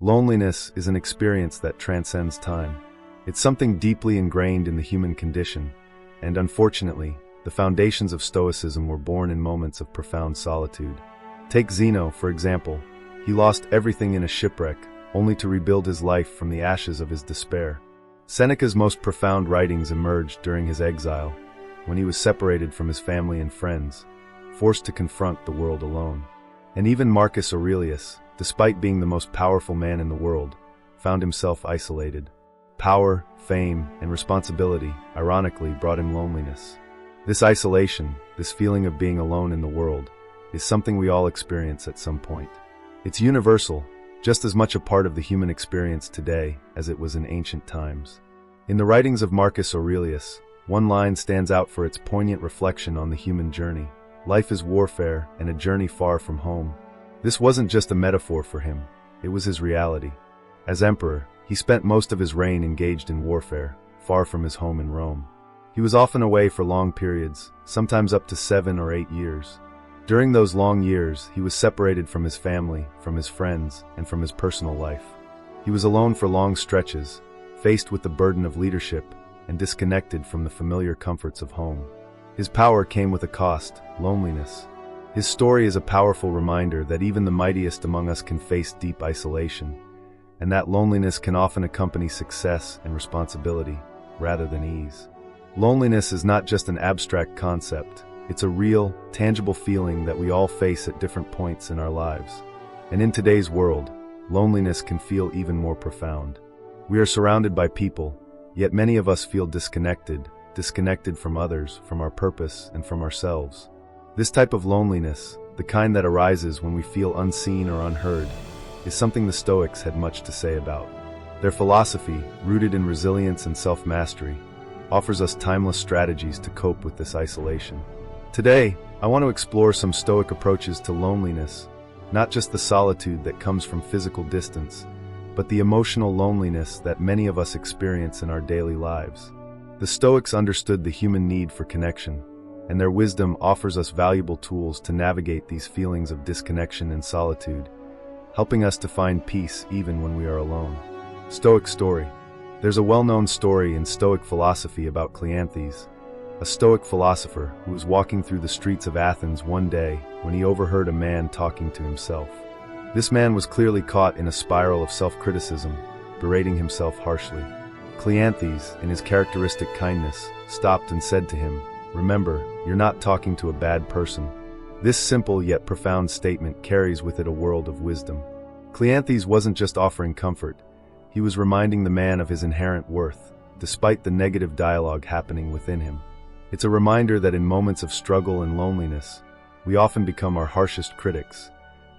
Loneliness is an experience that transcends time. It's something deeply ingrained in the human condition, and unfortunately, the foundations of Stoicism were born in moments of profound solitude. Take Zeno, for example. He lost everything in a shipwreck, only to rebuild his life from the ashes of his despair. Seneca's most profound writings emerged during his exile, when he was separated from his family and friends, forced to confront the world alone. And even Marcus Aurelius, despite being the most powerful man in the world, found himself isolated. Power, fame, and responsibility, ironically, brought him loneliness. This isolation, this feeling of being alone in the world, is something we all experience at some point. It's universal, just as much a part of the human experience today as it was in ancient times. In the writings of Marcus Aurelius, one line stands out for its poignant reflection on the human journey. Life is warfare and a journey far from home. This wasn't just a metaphor for him, it was his reality. As emperor, he spent most of his reign engaged in warfare, far from his home in Rome. He was often away for long periods, sometimes up to 7 or 8 years. During those long years, he was separated from his family, from his friends, and from his personal life. He was alone for long stretches, faced with the burden of leadership, and disconnected from the familiar comforts of home. His power came with a cost, loneliness. His story is a powerful reminder that even the mightiest among us can face deep isolation, and that loneliness can often accompany success and responsibility, rather than ease. Loneliness is not just an abstract concept, it's a real, tangible feeling that we all face at different points in our lives. And in today's world, loneliness can feel even more profound. We are surrounded by people, yet many of us feel disconnected from others, from our purpose, and from ourselves. This type of loneliness, the kind that arises when we feel unseen or unheard, is something the Stoics had much to say about. Their philosophy, rooted in resilience and self-mastery, offers us timeless strategies to cope with this isolation. Today, I want to explore some Stoic approaches to loneliness, not just the solitude that comes from physical distance, but the emotional loneliness that many of us experience in our daily lives. The Stoics understood the human need for connection, and their wisdom offers us valuable tools to navigate these feelings of disconnection and solitude, helping us to find peace even when we are alone. Stoic story. There's a well-known story in Stoic philosophy about Cleanthes, a Stoic philosopher who was walking through the streets of Athens one day when he overheard a man talking to himself. This man was clearly caught in a spiral of self-criticism, berating himself harshly. Cleanthes, in his characteristic kindness, stopped and said to him, "Remember, you're not talking to a bad person." This simple yet profound statement carries with it a world of wisdom. Cleanthes wasn't just offering comfort, he was reminding the man of his inherent worth, despite the negative dialogue happening within him. It's a reminder that in moments of struggle and loneliness, we often become our harshest critics,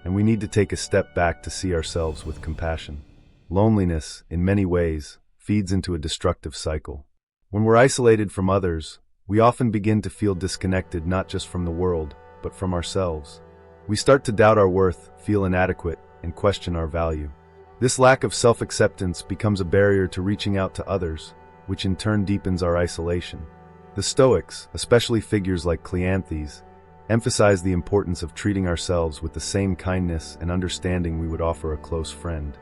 and we need to take a step back to see ourselves with compassion. Loneliness, in many ways, feeds into a destructive cycle. When we're isolated from others, we often begin to feel disconnected not just from the world, but from ourselves. We start to doubt our worth, feel inadequate, and question our value. This lack of self-acceptance becomes a barrier to reaching out to others, which in turn deepens our isolation. The Stoics, especially figures like Cleanthes, emphasize the importance of treating ourselves with the same kindness and understanding we would offer a close friend.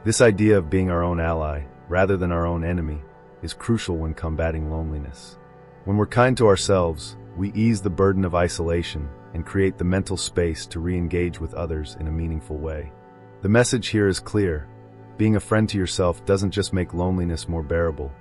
This idea of being our own ally, rather than our own enemy, is crucial when combating loneliness. When we're kind to ourselves, we ease the burden of isolation and create the mental space to re-engage with others in a meaningful way. The message here is clear. Being a friend to yourself doesn't just make loneliness more bearable.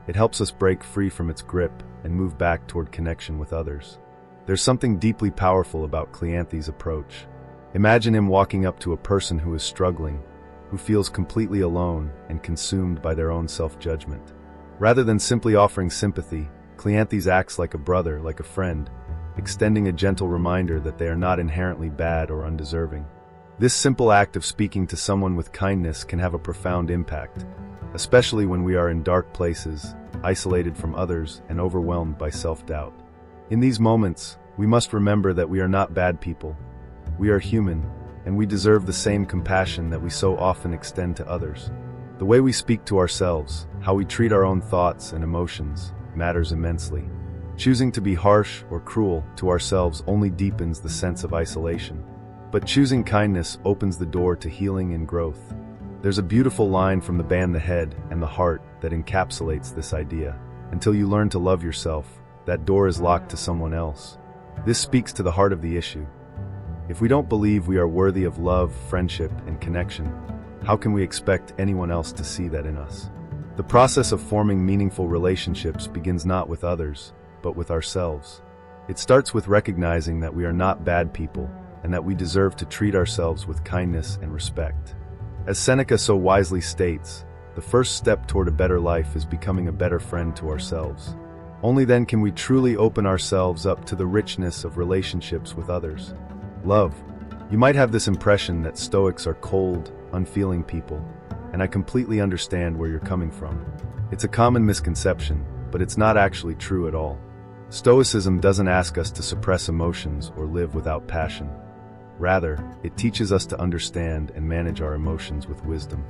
It helps us break free from its grip and move back toward connection with others. There's something deeply powerful about Cleanthes' approach. Imagine him walking up to a person who is struggling, who feels completely alone and consumed by their own self-judgment. Rather than simply offering sympathy, Cleanthes acts like a brother, like a friend, extending a gentle reminder that they are not inherently bad or undeserving. This simple act of speaking to someone with kindness can have a profound impact, especially when we are in dark places, isolated from others, and overwhelmed by self-doubt. In these moments, we must remember that we are not bad people. We are human, and we deserve the same compassion that we so often extend to others. The way we speak to ourselves, how we treat our own thoughts and emotions, matters immensely. Choosing to be harsh or cruel to ourselves only deepens the sense of isolation. But choosing kindness opens the door to healing and growth. There's a beautiful line from the band The Head and the Heart that encapsulates this idea. Until you learn to love yourself, that door is locked to someone else. This speaks to the heart of the issue. If we don't believe we are worthy of love, friendship, and connection, how can we expect anyone else to see that in us? The process of forming meaningful relationships begins not with others, but with ourselves. It starts with recognizing that we are not bad people, and that we deserve to treat ourselves with kindness and respect. As Seneca so wisely states, the first step toward a better life is becoming a better friend to ourselves. Only then can we truly open ourselves up to the richness of relationships with others. Love. You might have this impression that Stoics are cold, unfeeling people, and I completely understand where you're coming from. It's a common misconception, but it's not actually true at all. Stoicism doesn't ask us to suppress emotions or live without passion. Rather, it teaches us to understand and manage our emotions with wisdom.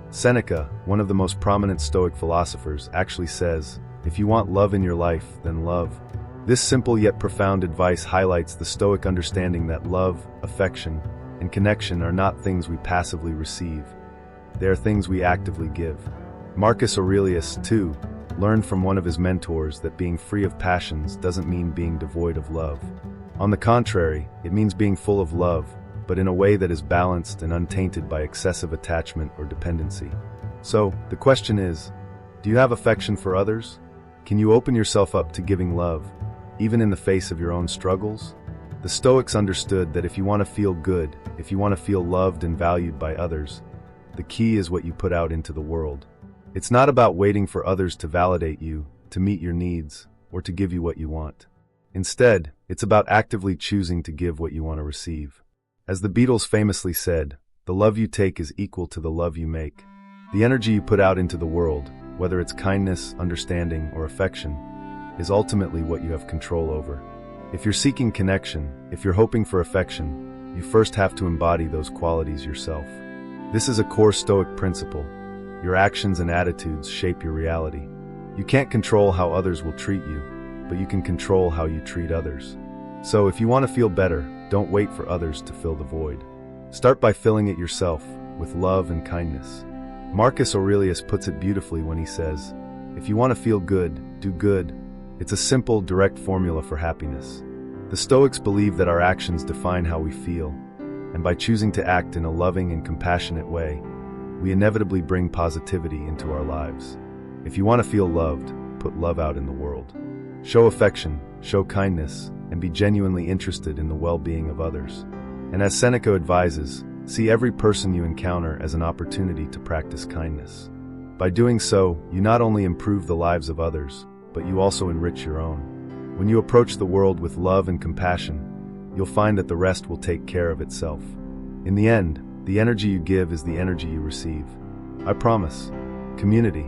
Seneca, one of the most prominent Stoic philosophers, actually says, "If you want love in your life, then love." This simple yet profound advice highlights the Stoic understanding that love, affection, and connection are not things we passively receive. They are things we actively give. Marcus Aurelius, too, learned from one of his mentors that being free of passions doesn't mean being devoid of love. On the contrary, it means being full of love, but in a way that is balanced and untainted by excessive attachment or dependency. So, the question is, do you have affection for others? Can you open yourself up to giving love, even in the face of your own struggles? The Stoics understood that if you want to feel good, if you want to feel loved and valued by others, the key is what you put out into the world. It's not about waiting for others to validate you, to meet your needs, or to give you what you want. Instead, it's about actively choosing to give what you want to receive. As the Beatles famously said, the love you take is equal to the love you make. The energy you put out into the world, whether it's kindness, understanding, or affection, is ultimately what you have control over. If you're seeking connection, if you're hoping for affection, you first have to embody those qualities yourself. This is a core Stoic principle. Your actions and attitudes shape your reality. You can't control how others will treat you, but you can control how you treat others. So if you want to feel better, don't wait for others to fill the void. Start by filling it yourself with love and kindness. Marcus Aurelius puts it beautifully when he says, "If you want to feel good, do good." It's a simple, direct formula for happiness. The Stoics believe that our actions define how we feel, and by choosing to act in a loving and compassionate way, we inevitably bring positivity into our lives. If you want to feel loved, put love out in the world. Show affection, show kindness, and be genuinely interested in the well-being of others. And as Seneca advises, see every person you encounter as an opportunity to practice kindness. By doing so, you not only improve the lives of others, but you also enrich your own. When you approach the world with love and compassion, you'll find that the rest will take care of itself. In the end, the energy you give is the energy you receive. I promise. Community.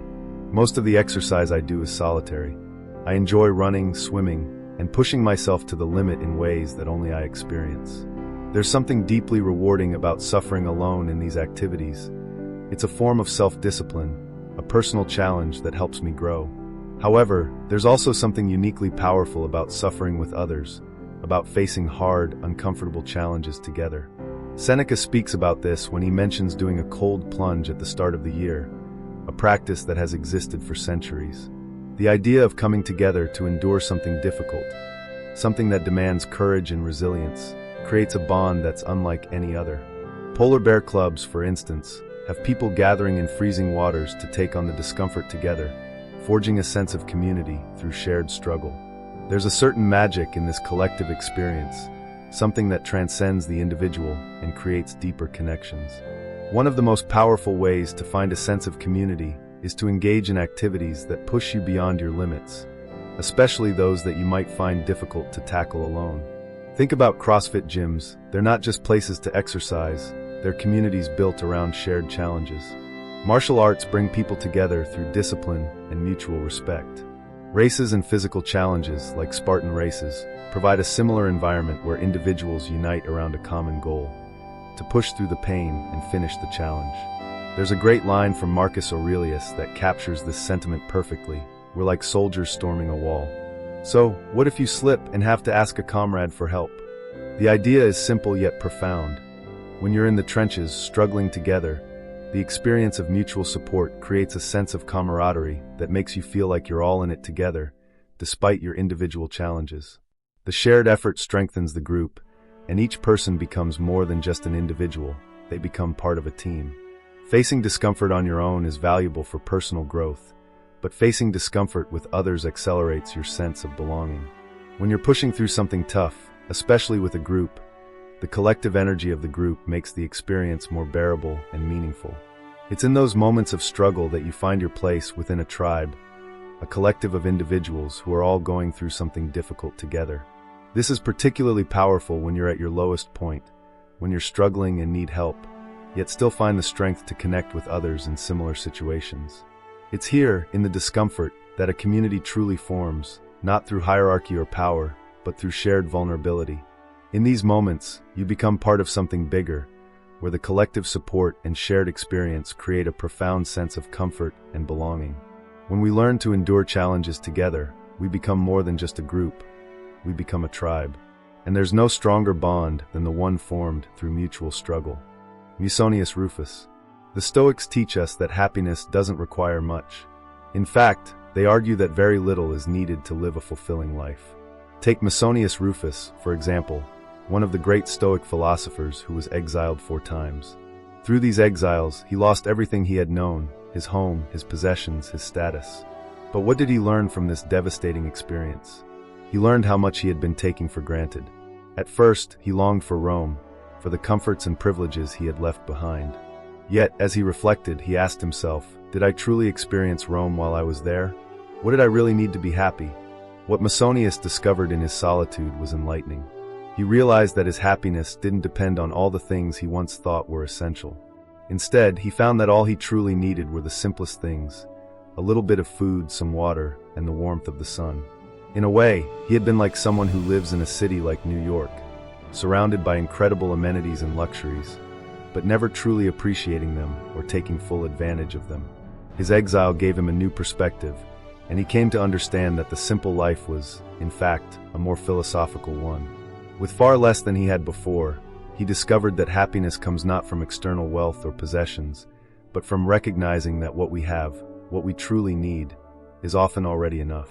Most of the exercise I do is solitary. I enjoy running, swimming, and pushing myself to the limit in ways that only I experience. There's something deeply rewarding about suffering alone in these activities. It's a form of self-discipline, a personal challenge that helps me grow. However, there's also something uniquely powerful about suffering with others, about facing hard, uncomfortable challenges together. Seneca speaks about this when he mentions doing a cold plunge at the start of the year, a practice that has existed for centuries. The idea of coming together to endure something difficult, something that demands courage and resilience, creates a bond that's unlike any other. Polar bear clubs, for instance, have people gathering in freezing waters to take on the discomfort together, forging a sense of community through shared struggle. There's a certain magic in this collective experience, something that transcends the individual and creates deeper connections. One of the most powerful ways to find a sense of community is to engage in activities that push you beyond your limits, especially those that you might find difficult to tackle alone. Think about CrossFit gyms. They're not just places to exercise, they're communities built around shared challenges. Martial arts bring people together through discipline and mutual respect. Races and physical challenges, like Spartan races, provide a similar environment where individuals unite around a common goal, to push through the pain and finish the challenge. There's a great line from Marcus Aurelius that captures this sentiment perfectly. We're like soldiers storming a wall. So, what if you slip and have to ask a comrade for help? The idea is simple yet profound. When you're in the trenches, struggling together, The experience of mutual support creates a sense of camaraderie that makes you feel like you're all in it together, despite your individual challenges. The shared effort strengthens the group, and each person becomes more than just an individual. They become part of a team. Facing discomfort on your own is valuable for personal growth, but facing discomfort with others accelerates your sense of belonging. When you're pushing through something tough, especially with a group, the collective energy of the group makes the experience more bearable and meaningful. It's in those moments of struggle that you find your place within a tribe, a collective of individuals who are all going through something difficult together. This is particularly powerful when you're at your lowest point, when you're struggling and need help, yet still find the strength to connect with others in similar situations. It's here, in the discomfort, that a community truly forms, not through hierarchy or power, but through shared vulnerability. In these moments, you become part of something bigger, where the collective support and shared experience create a profound sense of comfort and belonging. When we learn to endure challenges together, we become more than just a group. We become a tribe. And there's no stronger bond than the one formed through mutual struggle. Musonius Rufus. The Stoics teach us that happiness doesn't require much. In fact, they argue that very little is needed to live a fulfilling life. Take Musonius Rufus, for example, one of the great Stoic philosophers who was exiled 4 times. Through these exiles, he lost everything he had known, his home, his possessions, his status. But what did he learn from this devastating experience? He learned how much he had been taking for granted. At first, he longed for Rome, for the comforts and privileges he had left behind. Yet, as he reflected, he asked himself, did I truly experience Rome while I was there? What did I really need to be happy? What Musonius discovered in his solitude was enlightening. He realized that his happiness didn't depend on all the things he once thought were essential. Instead, he found that all he truly needed were the simplest things: a little bit of food, some water, and the warmth of the sun. In a way, he had been like someone who lives in a city like New York, surrounded by incredible amenities and luxuries, but never truly appreciating them or taking full advantage of them. His exile gave him a new perspective, and he came to understand that the simple life was, in fact, a more philosophical one. With far less than he had before, he discovered that happiness comes not from external wealth or possessions, but from recognizing that what we have, what we truly need, is often already enough.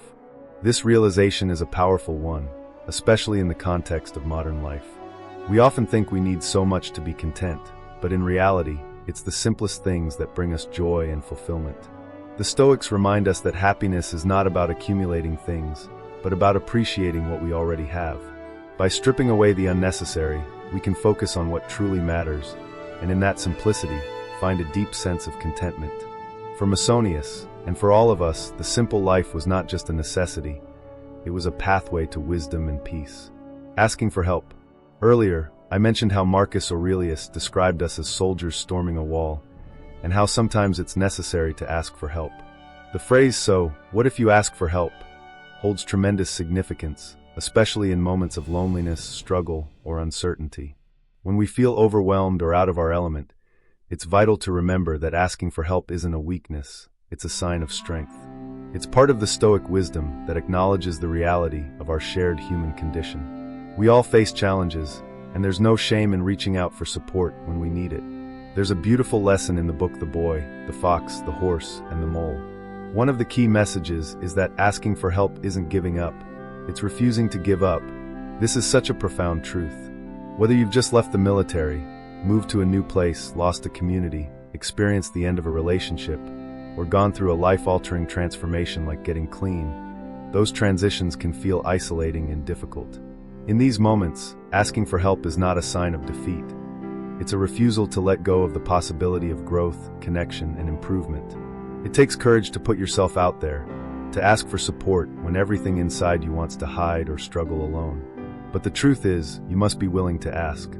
This realization is a powerful one, especially in the context of modern life. We often think we need so much to be content, but in reality, it's the simplest things that bring us joy and fulfillment. The Stoics remind us that happiness is not about accumulating things, but about appreciating what we already have. By stripping away the unnecessary, we can focus on what truly matters, and in that simplicity, find a deep sense of contentment. For Musonius, and for all of us, the simple life was not just a necessity, it was a pathway to wisdom and peace. Asking for help. Earlier, I mentioned how Marcus Aurelius described us as soldiers storming a wall, and how sometimes it's necessary to ask for help. The phrase, "So, what if you ask for help?" holds tremendous significance, especially in moments of loneliness, struggle, or uncertainty. When we feel overwhelmed or out of our element, it's vital to remember that asking for help isn't a weakness, it's a sign of strength. It's part of the Stoic wisdom that acknowledges the reality of our shared human condition. We all face challenges, and there's no shame in reaching out for support when we need it. There's a beautiful lesson in the book The Boy, the Fox, the Horse, and the Mole. One of the key messages is that asking for help isn't giving up, it's refusing to give up. This is such a profound truth. Whether you've just left the military, moved to a new place, lost a community, experienced the end of a relationship, or gone through a life-altering transformation like getting clean, those transitions can feel isolating and difficult. In these moments, asking for help is not a sign of defeat. It's a refusal to let go of the possibility of growth, connection, and improvement. It takes courage to put yourself out there, to ask for support when everything inside you wants to hide or struggle alone. But the truth is, you must be willing to ask.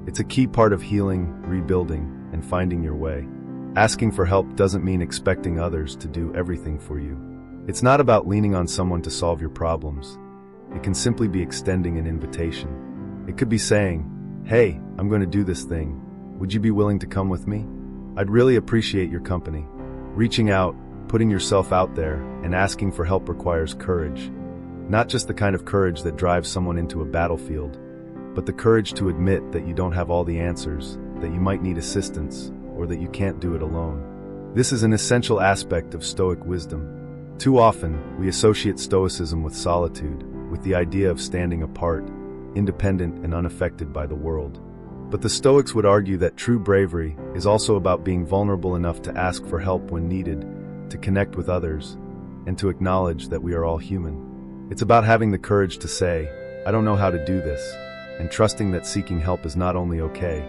It's a key part of healing, rebuilding, and finding your way. Asking for help doesn't mean expecting others to do everything for you. It's not about leaning on someone to solve your problems. It can simply be extending an invitation. It could be saying, "Hey, I'm going to do this thing. Would you be willing to come with me? I'd really appreciate your company." Reaching out, putting yourself out there, and asking for help requires courage. Not just the kind of courage that drives someone into a battlefield, but the courage to admit that you don't have all the answers, that you might need assistance, or that you can't do it alone. This is an essential aspect of Stoic wisdom. Too often, we associate Stoicism with solitude, with the idea of standing apart, independent and unaffected by the world. But the Stoics would argue that true bravery is also about being vulnerable enough to ask for help when needed, to connect with others, and to acknowledge that we are all human. It's about having the courage to say, "I don't know how to do this," and trusting that seeking help is not only okay,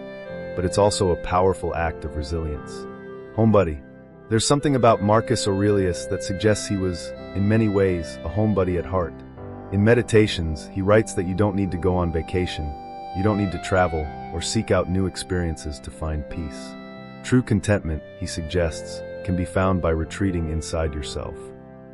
but it's also a powerful act of resilience. Homebuddy. There's something about Marcus Aurelius that suggests he was, in many ways, a homebuddy at heart. In Meditations, he writes that you don't need to go on vacation, you don't need to travel, or seek out new experiences to find peace. True contentment, he suggests, can be found by retreating inside yourself.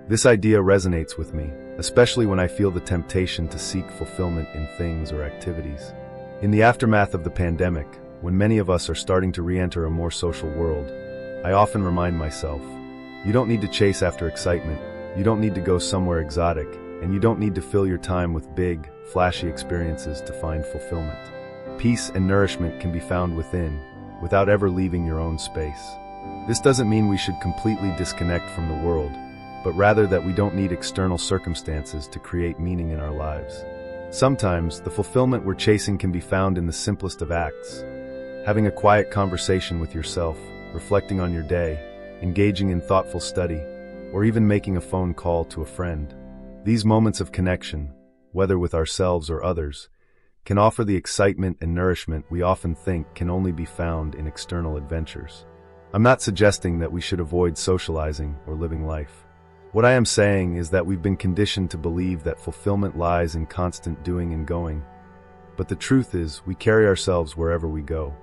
This idea resonates with me, especially when I feel the temptation to seek fulfillment in things or activities. In the aftermath of the pandemic, when many of us are starting to re-enter a more social world, I often remind myself, you don't need to chase after excitement, you don't need to go somewhere exotic, and you don't need to fill your time with big, flashy experiences to find fulfillment. Peace and nourishment can be found within, without ever leaving your own space. This doesn't mean we should completely disconnect from the world, but rather that we don't need external circumstances to create meaning in our lives. Sometimes, the fulfillment we're chasing can be found in the simplest of acts. Having a quiet conversation with yourself, reflecting on your day, engaging in thoughtful study, or even making a phone call to a friend. These moments of connection, whether with ourselves or others, can offer the excitement and nourishment we often think can only be found in external adventures. I'm not suggesting that we should avoid socializing or living life. What I am saying is that we've been conditioned to believe that fulfillment lies in constant doing and going. But the truth is, we carry ourselves wherever we go.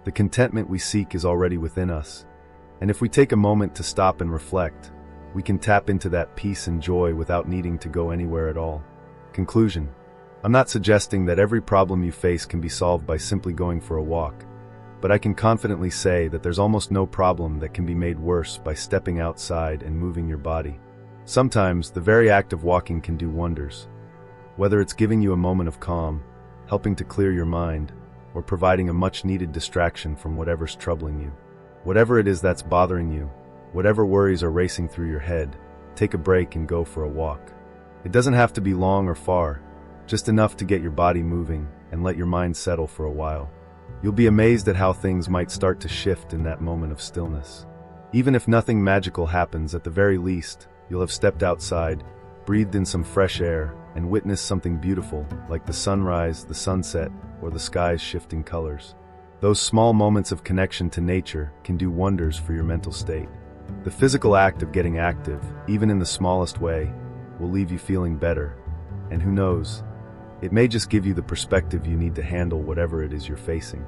The contentment we seek is already within us, and if we take a moment to stop and reflect, we can tap into that peace and joy without needing to go anywhere at all. Conclusion. I'm not suggesting that every problem you face can be solved by simply going for a walk, but I can confidently say that there's almost no problem that can be made worse by stepping outside and moving your body. Sometimes, the very act of walking can do wonders. Whether it's giving you a moment of calm, helping to clear your mind, or providing a much-needed distraction from whatever's troubling you. Whatever it is that's bothering you, whatever worries are racing through your head, take a break and go for a walk. It doesn't have to be long or far, just enough to get your body moving and let your mind settle for a while. You'll be amazed at how things might start to shift in that moment of stillness. Even if nothing magical happens, at the very least, you'll have stepped outside, breathed in some fresh air, and witnessed something beautiful, like the sunrise, the sunset, or the sky's shifting colors. Those small moments of connection to nature can do wonders for your mental state. The physical act of getting active, even in the smallest way, will leave you feeling better. And who knows, it may just give you the perspective you need to handle whatever it is you're facing.